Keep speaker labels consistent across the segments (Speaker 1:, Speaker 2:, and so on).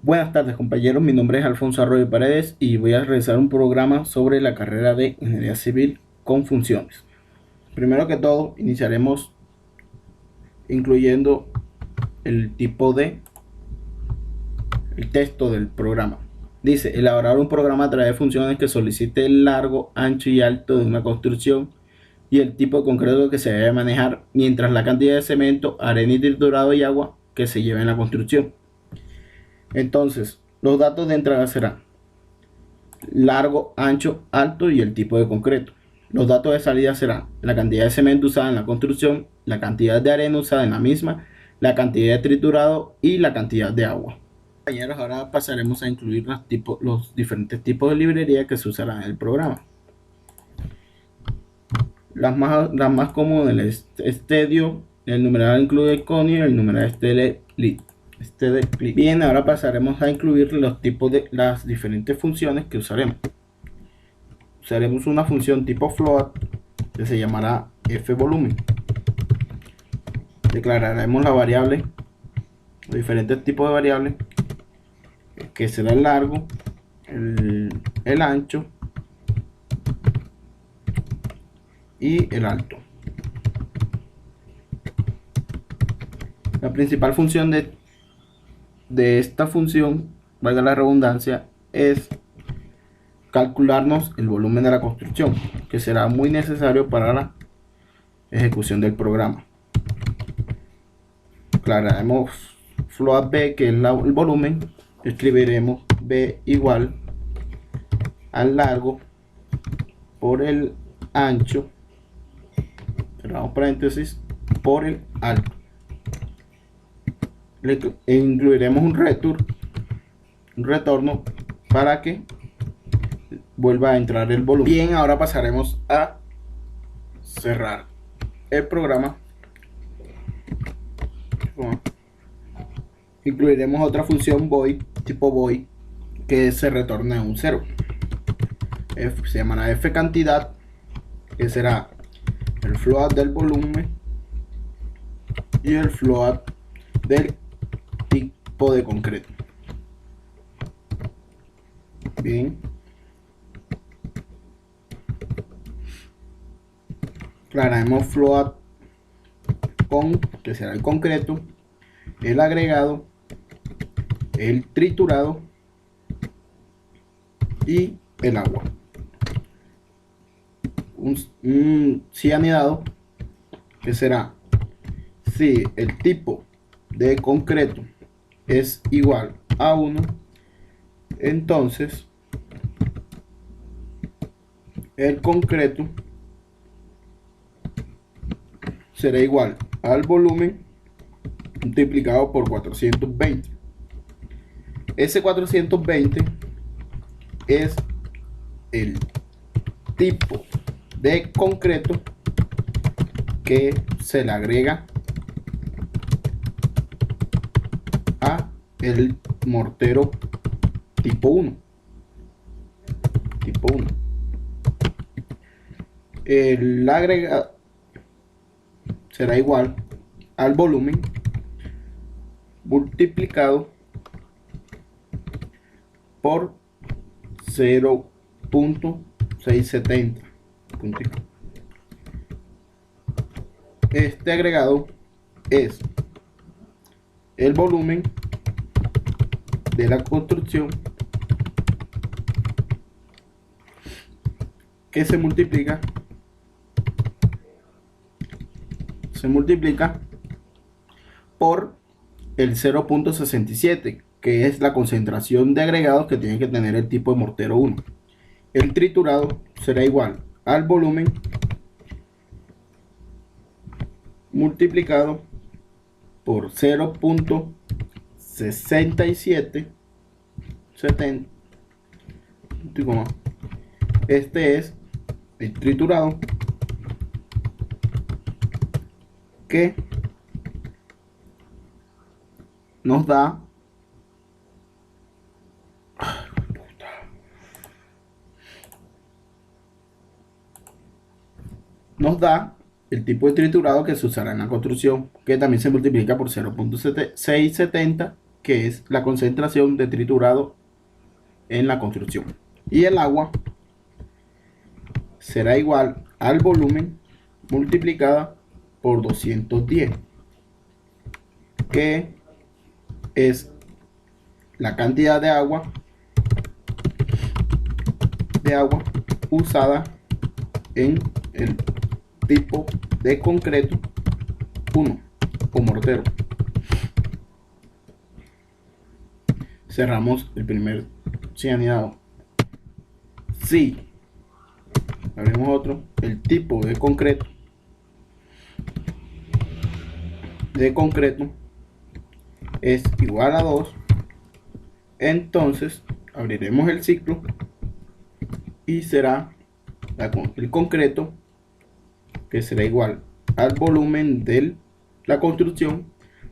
Speaker 1: Buenas tardes compañeros, mi nombre es Alfonso Arroyo Paredes y voy a realizar un programa sobre la carrera de Ingeniería Civil con funciones. Primero que todo, iniciaremos incluyendo el tipo de el texto del programa. Dice, elaborar un programa a través de funciones que solicite el largo, ancho y alto de una construcción y el tipo concreto que se debe manejar, mientras la cantidad de cemento, arena y triturado y agua que se lleve en la construcción. Entonces, los datos de entrada serán largo, ancho, alto y el tipo de concreto. Los datos de salida serán la cantidad de cemento usada en la construcción, la cantidad de arena usada en la misma, la cantidad de triturado y la cantidad de agua. Compañeros, ahora pasaremos a incluir los diferentes tipos de librería que se usarán en el programa. Las más comunes, el Studio, el numeral incluye el Conio y el numeral STD. Bien, ahora pasaremos a incluir los tipos de las diferentes funciones que usaremos. Usaremos una función tipo float que se llamará fvolumen. Declararemos la variable, los diferentes tipos de variables, que será el largo, el ancho y el alto. La principal función de esta función, valga la redundancia, es calcularnos el volumen de la construcción, que será muy necesario para la ejecución del programa. Declararemos float b, que es el volumen. Escribiremos b igual al largo por el ancho, cerramos paréntesis, por el alto. Le incluiremos un retorno para que vuelva a entrar el volumen. Bien, ahora pasaremos a cerrar el programa. Incluiremos otra función void, tipo void, que se retorna un 0. Se llamará f cantidad, que será el float del volumen y el float del tipo de concreto. Bien, declararemos float con, que será el concreto, el agregado, el triturado y el agua. Un si anidado, que será si el tipo de concreto es igual a 1, entonces el concreto será igual al volumen multiplicado por 420. Ese 420 es el tipo de concreto que se le agrega a el mortero tipo 1. El agregado será igual al volumen multiplicado por 0.670. Este agregado es el volumen de la construcción que se multiplica por el 0.67, que es la concentración de agregados que tiene que tener el tipo de mortero 1. El triturado será igual al volumen multiplicado por 0.6770. Este es el triturado, que nos da el tipo de triturado que se usará en la construcción, que también se multiplica por 0.670 que es la concentración de triturado en la construcción. Y el agua será igual al volumen multiplicada por 210, que es la cantidad de agua usada en el tipo de concreto 1 o mortero. Cerramos el primer cianidado. Si abrimos otro, el tipo de concreto es igual a 2, entonces abriremos el ciclo y será el concreto, que será igual al volumen de la construcción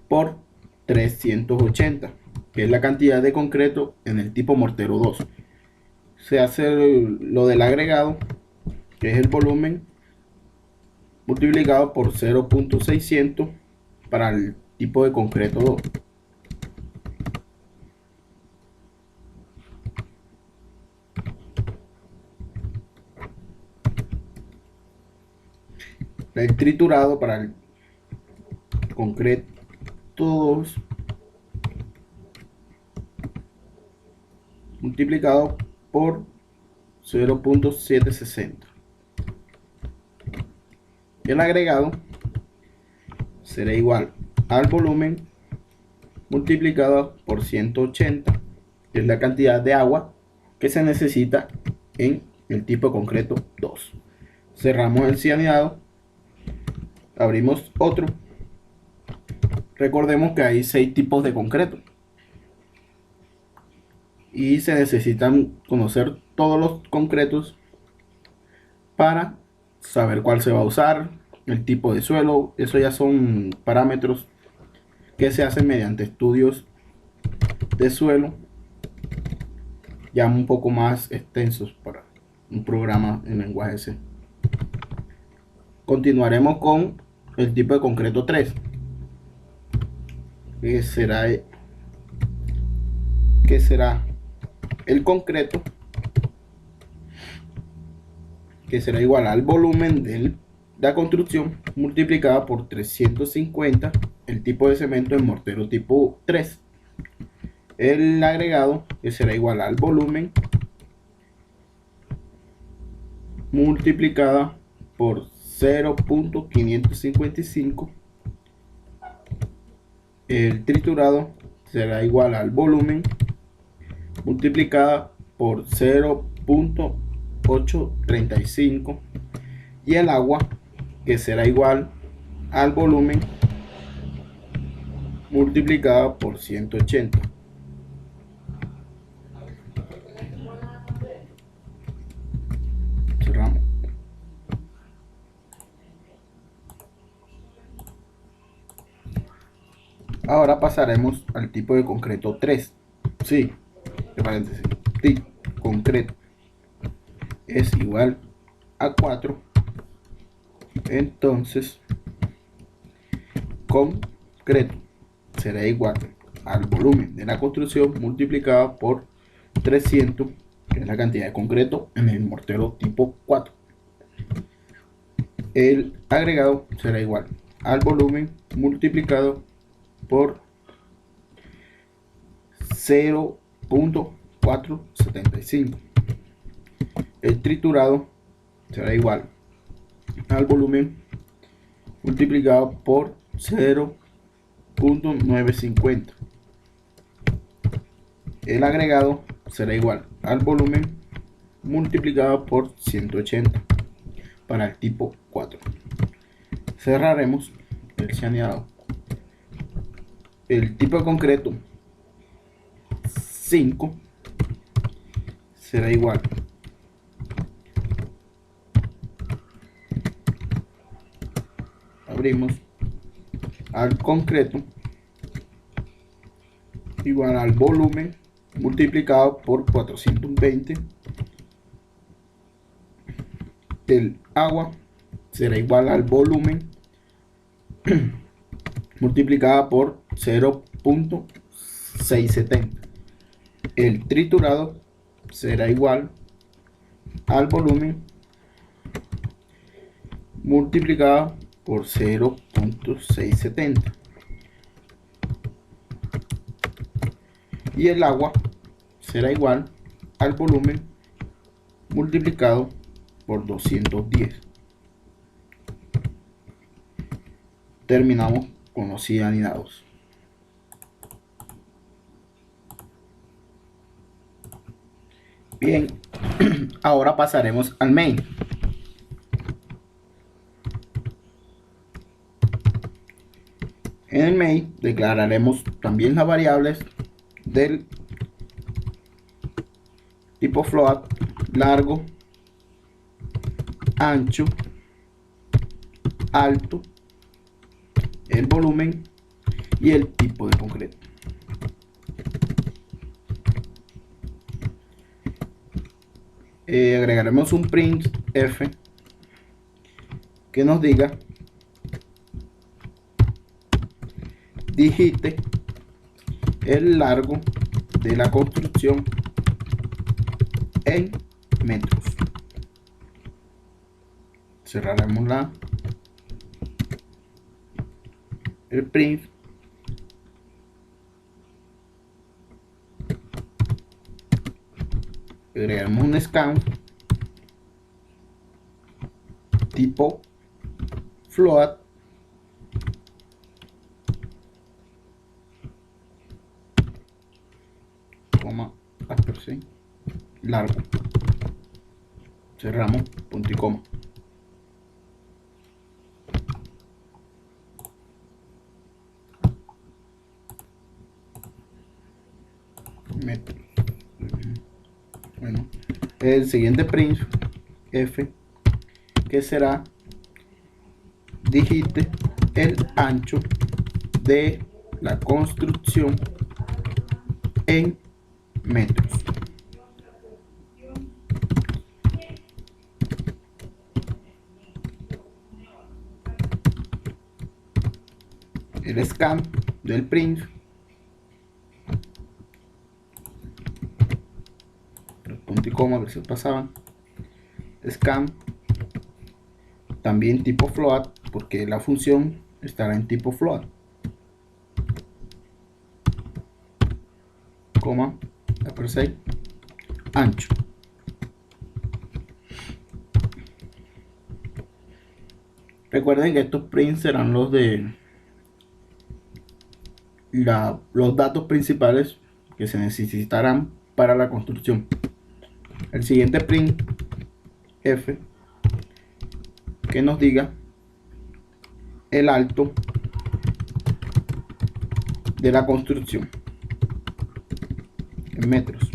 Speaker 1: por 380, que es la cantidad de concreto en el tipo mortero 2. Se hace lo del agregado, que es el volumen multiplicado por 0.600 para el tipo de concreto 2. El triturado para el concreto 2 multiplicado por 0.760. El agregado será igual al volumen multiplicado por 180, que es la cantidad de agua que se necesita en el tipo de concreto 2. Cerramos el cianidado, abrimos otro. Recordemos que hay 6 tipos de concreto y se necesitan conocer todos los concretos para saber cuál se va a usar, el tipo de suelo. Eso ya son parámetros que se hacen mediante estudios de suelo ya un poco más extensos para un programa en lenguaje C. Continuaremos con el tipo de concreto 3, que será el concreto que será igual al volumen de la construcción multiplicada por 350, el tipo de cemento en mortero tipo 3. El agregado, que será igual al volumen multiplicada por 0.555. El triturado será igual al volumen multiplicada por 0.835, y el agua, que será igual al volumen multiplicada por 180. Cerramos. Ahora pasaremos al tipo de concreto 3. Sí, de paréntesis, tipo concreto es igual a 4. Entonces, concreto será igual al volumen de la construcción multiplicado por 300, que es la cantidad de concreto en el mortero tipo 4. El agregado será igual al volumen multiplicado por 0.475. El triturado será igual al volumen multiplicado por 0.950. El agregado será igual al volumen multiplicado por 180 para el tipo 4. Cerraremos el cianidado. El tipo de concreto 5 será igual abrimos al concreto igual al volumen multiplicado por 420. El agua será igual al volumen multiplicada por 0.6 0.670. El triturado será igual al volumen multiplicado por 0.670. Y el agua será igual al volumen multiplicado por 210. Terminamos con los cianinados. Bien, ahora pasaremos al main. En el main declararemos también las variables del tipo float: largo, ancho, alto, el volumen y el tipo de concreto. Agregaremos un printf que nos diga: digite el largo de la construcción en metros. Cerraremos el print. Agregaremos un scan tipo float coma ampersand largo. Cerramos, punto y coma. Metros. Bueno, el siguiente print f, que será: digite el ancho de la construcción en metros. El scan del print punto y coma, a ver si pasaban. Scan también tipo float, porque la función estará en tipo float, coma ampersand ancho. Recuerden que estos prints serán los de los datos principales que se necesitarán para la construcción. El siguiente print f, que nos diga el alto de la construcción en metros.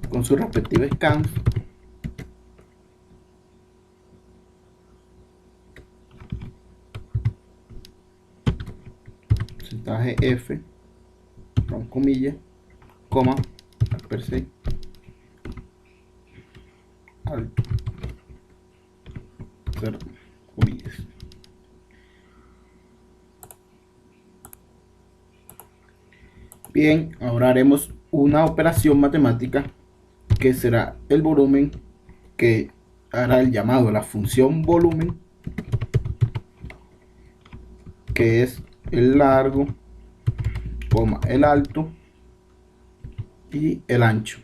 Speaker 1: Con su respectiva scan. Porcentaje f, con comillas, coma, ampersand alto, cerro, comillas. Bien, ahora haremos una operación matemática que será el volumen, que hará el llamado a la función volumen, que es el largo, coma, el alto y el ancho.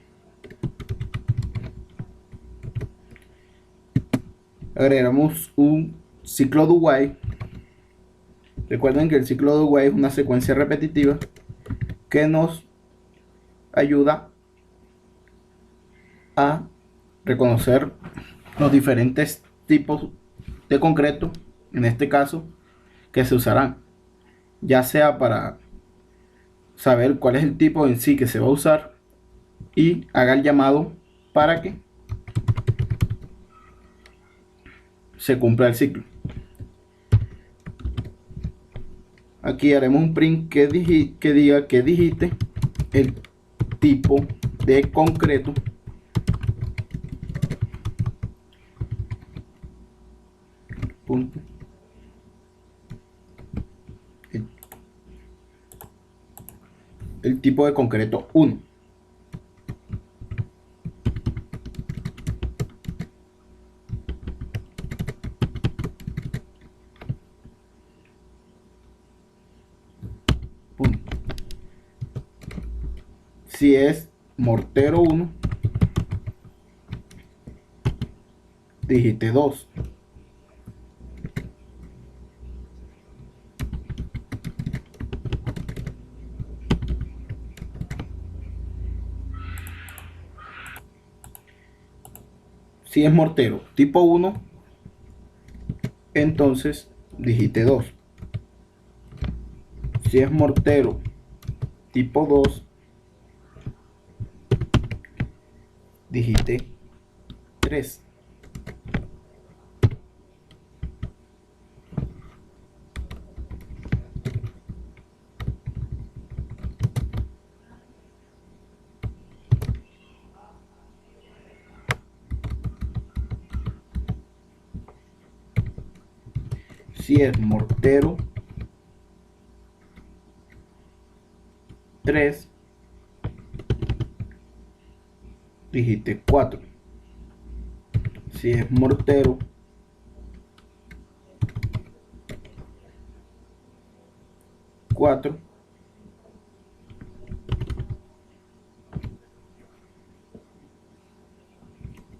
Speaker 1: Agregamos un ciclo do while. Recuerden que el ciclo do while es una secuencia repetitiva que nos ayuda a reconocer los diferentes tipos de concreto, en este caso, que se usarán, ya sea para saber cuál es el tipo en sí que se va a usar y haga el llamado para que se cumpla el ciclo. Aquí haremos un print que diga que digite el tipo de concreto punto, el tipo de concreto 1. Punto. Si es mortero 1, digite 2. Si es mortero tipo 1, entonces digite 2. Si es mortero tipo 2, digite 3. Si es mortero 3, digite 4. Si es mortero 4,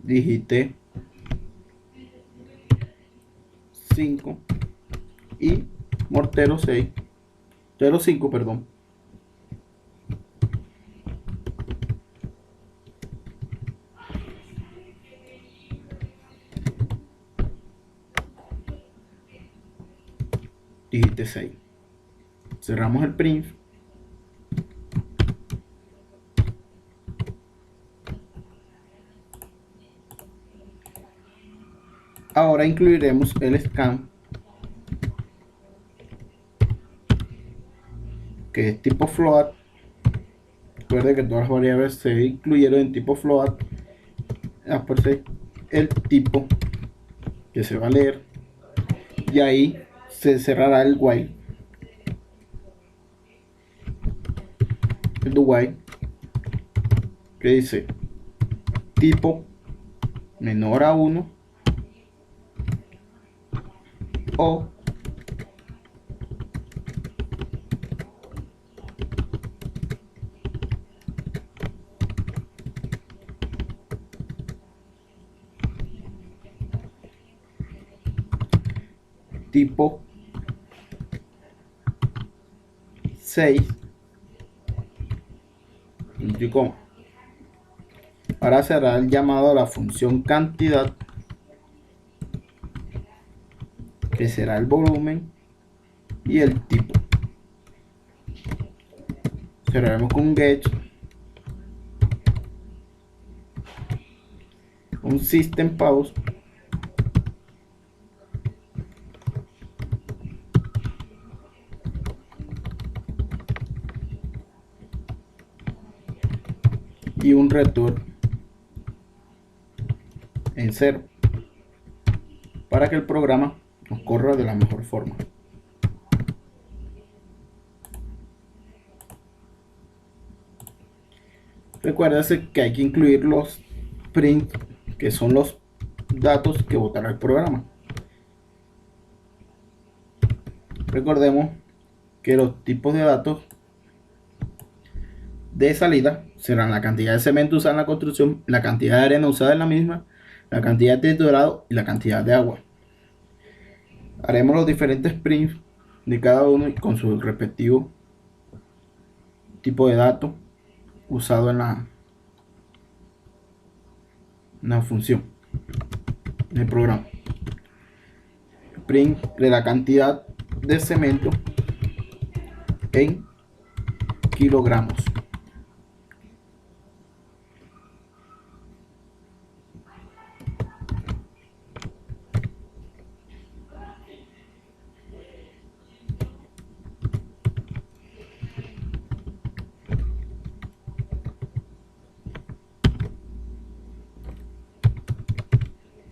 Speaker 1: digite 5. Y mortero 6, 05, perdón, digite 6. Cerramos el print. Ahora incluiremos el scan, que es tipo float. Recuerde que todas las variables se incluyeron en tipo float. Aparece el tipo que se va a leer y ahí se cerrará el while. El do while que dice tipo menor a 1 o tipo 6 y coma. Ahora será el llamado a la función cantidad, que será el volumen y el tipo. Cerraremos con un get, un system pause y un return en 0 para que el programa nos corra de la mejor forma. Recuérdese que hay que incluir los print, que son los datos que botará el programa. Recordemos que los tipos de datos de salida serán la cantidad de cemento usada en la construcción, la cantidad de arena usada en la misma, la cantidad de triturado y la cantidad de agua. Haremos los diferentes prints de cada uno y con su respectivo tipo de dato usado en la función del programa. Print de la cantidad de cemento en kilogramos.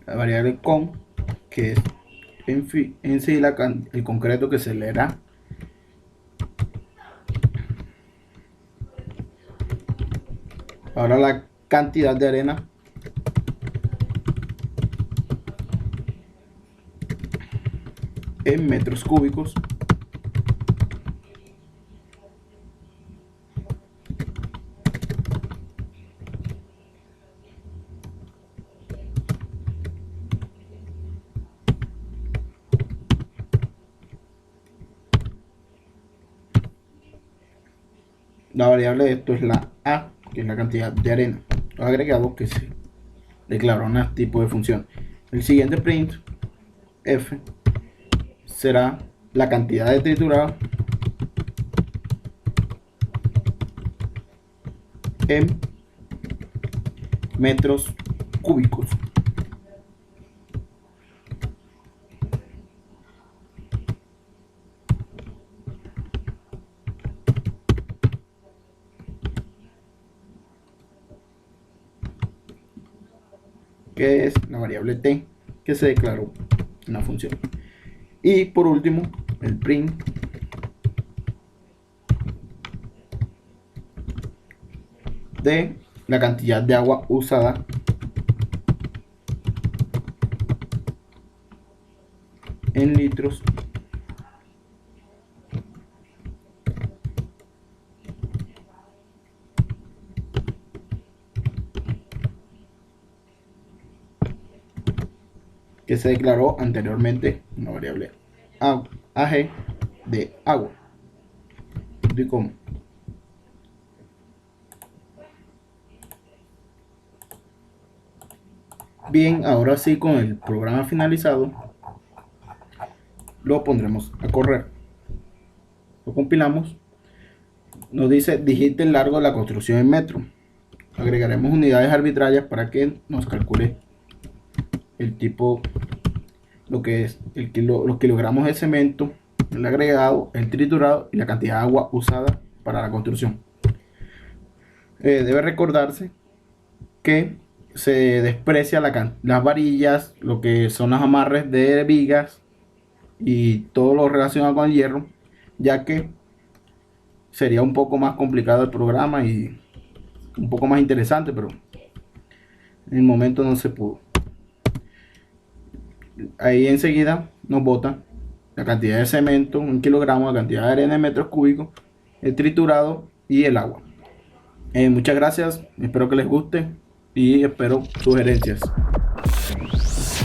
Speaker 1: La variable con, que es en sí el concreto que se leerá. Ahora la cantidad de arena en metros cúbicos. La variable de esto es la A, que es la cantidad de arena. Los agregados que se declararon a tipo de función. El siguiente print F será la cantidad de triturado en metros cúbicos. Que es la variable t que se declaró en la función. Y por último, el print de la cantidad de agua usada en litros que se declaró anteriormente una variable AG de agua. Y como bien, ahora sí, con el programa finalizado, lo pondremos a correr. Lo compilamos. Nos dice digite el largo de la construcción en metro. Agregaremos unidades arbitrarias para que nos calcule el tipo, lo que es los kilogramos de cemento, el agregado, el triturado y la cantidad de agua usada para la construcción. Debe recordarse que se desprecia las varillas, lo que son los amarres de vigas y todo lo relacionado con el hierro, ya que sería un poco más complicado el programa y un poco más interesante, pero en el momento no se pudo. Ahí enseguida nos bota la cantidad de cemento, 1 kilogramo, la cantidad de arena en metros cúbicos, el triturado y el agua. Muchas gracias, espero que les guste y espero sugerencias.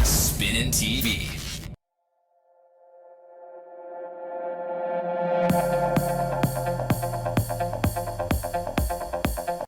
Speaker 2: Spinning TV.